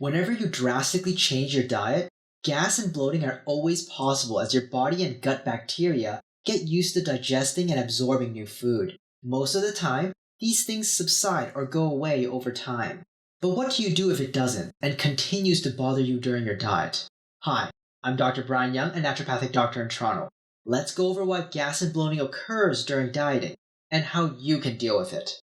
Whenever you drastically change your diet, gas and bloating are always possible as your body and gut bacteria get used to digesting and absorbing new food. Most of the time, these things subside or go away over time. But what do you do if it doesn't and continues to bother you during your diet? Hi, I'm Dr. Brian Young, a naturopathic doctor in Toronto. Let's go over why gas and bloating occurs during dieting and how you can deal with it.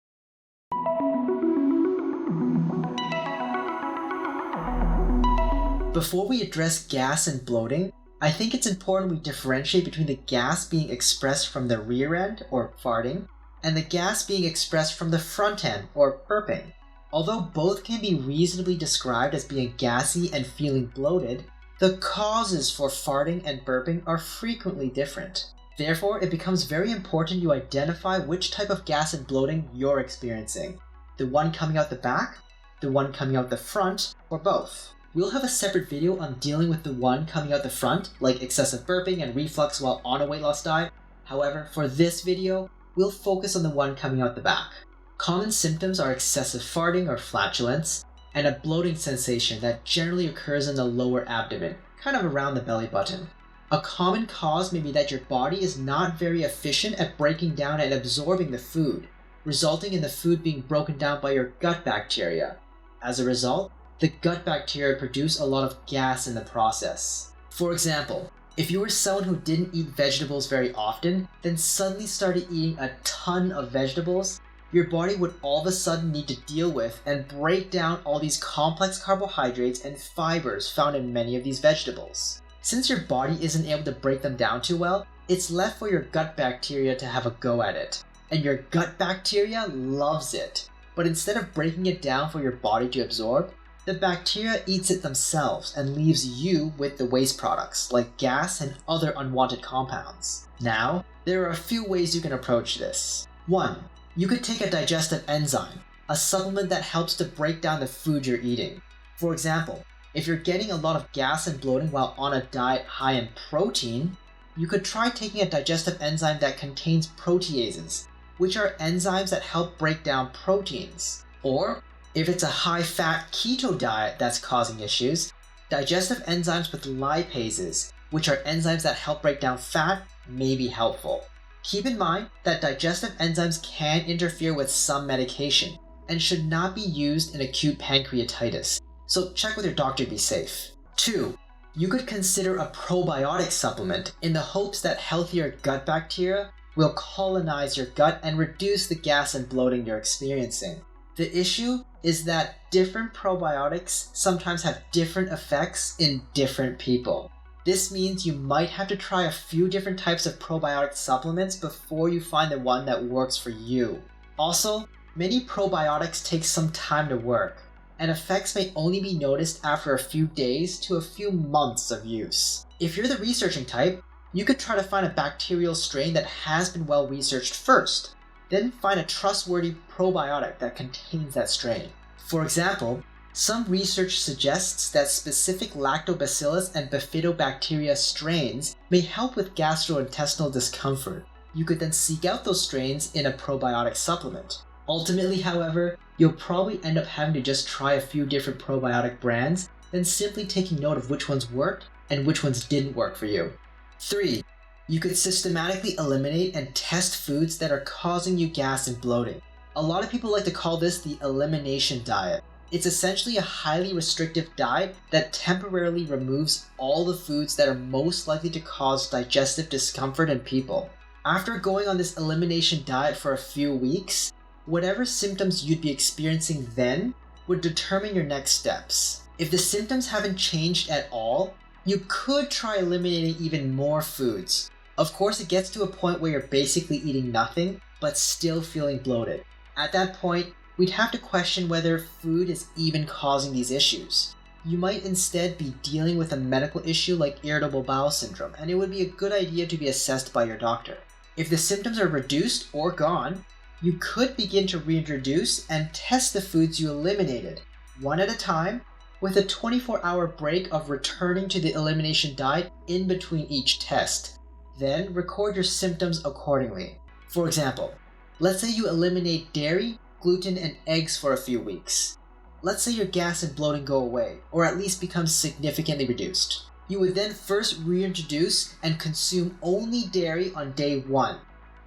Before we address gas and bloating, I think it's important we differentiate between the gas being expressed from the rear end, or farting, and the gas being expressed from the front end, or burping. Although both can be reasonably described as being gassy and feeling bloated, the causes for farting and burping are frequently different. Therefore, it becomes very important you identify which type of gas and bloating you're experiencing. The one coming out the back, the one coming out the front, or both. We'll have a separate video on dealing with the one coming out the front, like excessive burping and reflux while on a weight loss diet. However, for this video, we'll focus on the one coming out the back. Common symptoms are excessive farting or flatulence, and a bloating sensation that generally occurs in the lower abdomen, kind of around the belly button. A common cause may be that your body is not very efficient at breaking down and absorbing the food, resulting in the food being broken down by your gut bacteria. As a result, the gut bacteria produce a lot of gas in the process. For example, if you were someone who didn't eat vegetables very often, then suddenly started eating a ton of vegetables, your body would all of a sudden need to deal with and break down all these complex carbohydrates and fibers found in many of these vegetables. Since your body isn't able to break them down too well, it's left for your gut bacteria to have a go at it. And your gut bacteria loves it. But instead of breaking it down for your body to absorb, the bacteria eats it themselves and leaves you with the waste products like gas and other unwanted compounds. Now, there are a few ways you can approach this. 1. You could take a digestive enzyme, a supplement that helps to break down the food you're eating. For example, if you're getting a lot of gas and bloating while on a diet high in protein, you could try taking a digestive enzyme that contains proteases, which are enzymes that help break down proteins. Or, if it's a high-fat keto diet that's causing issues, digestive enzymes with lipases, which are enzymes that help break down fat, may be helpful. Keep in mind that digestive enzymes can interfere with some medication and should not be used in acute pancreatitis, so check with your doctor to be safe. 2. You could consider a probiotic supplement in the hopes that healthier gut bacteria will colonize your gut and reduce the gas and bloating you're experiencing. The issue is that different probiotics sometimes have different effects in different people. This means you might have to try a few different types of probiotic supplements before you find the one that works for you. Also, many probiotics take some time to work, and effects may only be noticed after a few days to a few months of use. If you're the researching type, you could try to find a bacterial strain that has been well researched first. Then find a trustworthy probiotic that contains that strain. For example, some research suggests that specific lactobacillus and bifidobacteria strains may help with gastrointestinal discomfort. You could then seek out those strains in a probiotic supplement. Ultimately, however, you'll probably end up having to just try a few different probiotic brands, then simply taking note of which ones worked and which ones didn't work for you. 3. You could systematically eliminate and test foods that are causing you gas and bloating. A lot of people like to call this the elimination diet. It's essentially a highly restrictive diet that temporarily removes all the foods that are most likely to cause digestive discomfort in people. After going on this elimination diet for a few weeks, whatever symptoms you'd be experiencing then would determine your next steps. If the symptoms haven't changed at all, you could try eliminating even more foods. Of course, it gets to a point where you're basically eating nothing, but still feeling bloated. At that point, we'd have to question whether food is even causing these issues. You might instead be dealing with a medical issue like irritable bowel syndrome, and it would be a good idea to be assessed by your doctor. If the symptoms are reduced or gone, you could begin to reintroduce and test the foods you eliminated, one at a time, with a 24-hour break of returning to the elimination diet in between each test. Then record your symptoms accordingly. For example, let's say you eliminate dairy, gluten, and eggs for a few weeks. Let's say your gas and bloating go away, or at least become significantly reduced. You would then first reintroduce and consume only dairy on day 1.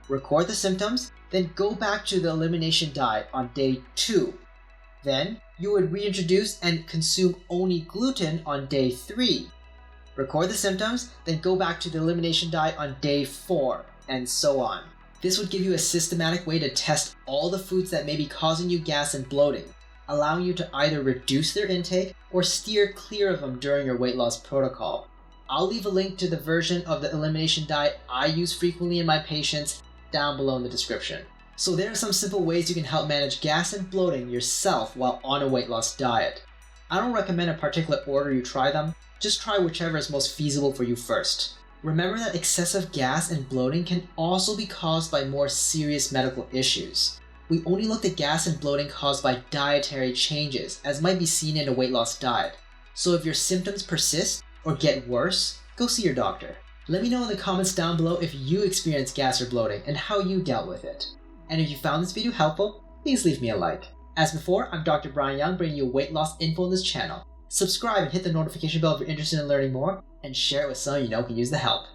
Record the symptoms, then go back to the elimination diet on day 2. Then, you would reintroduce and consume only gluten on day 3. Record the symptoms, then go back to the elimination diet on day 4, and so on. This would give you a systematic way to test all the foods that may be causing you gas and bloating, allowing you to either reduce their intake or steer clear of them during your weight loss protocol. I'll leave a link to the version of the elimination diet I use frequently in my patients down below in the description. So there are some simple ways you can help manage gas and bloating yourself while on a weight loss diet. I don't recommend a particular order you try them, just try whichever is most feasible for you first. Remember that excessive gas and bloating can also be caused by more serious medical issues. We only looked at gas and bloating caused by dietary changes, as might be seen in a weight loss diet. So if your symptoms persist or get worse, go see your doctor. Let me know in the comments down below if you experienced gas or bloating and how you dealt with it. And if you found this video helpful, please leave me a like. As before, I'm Dr. Brian Young, bringing you weight loss info on this channel. Subscribe and hit the notification bell if you're interested in learning more, and share it with someone you know can use the help.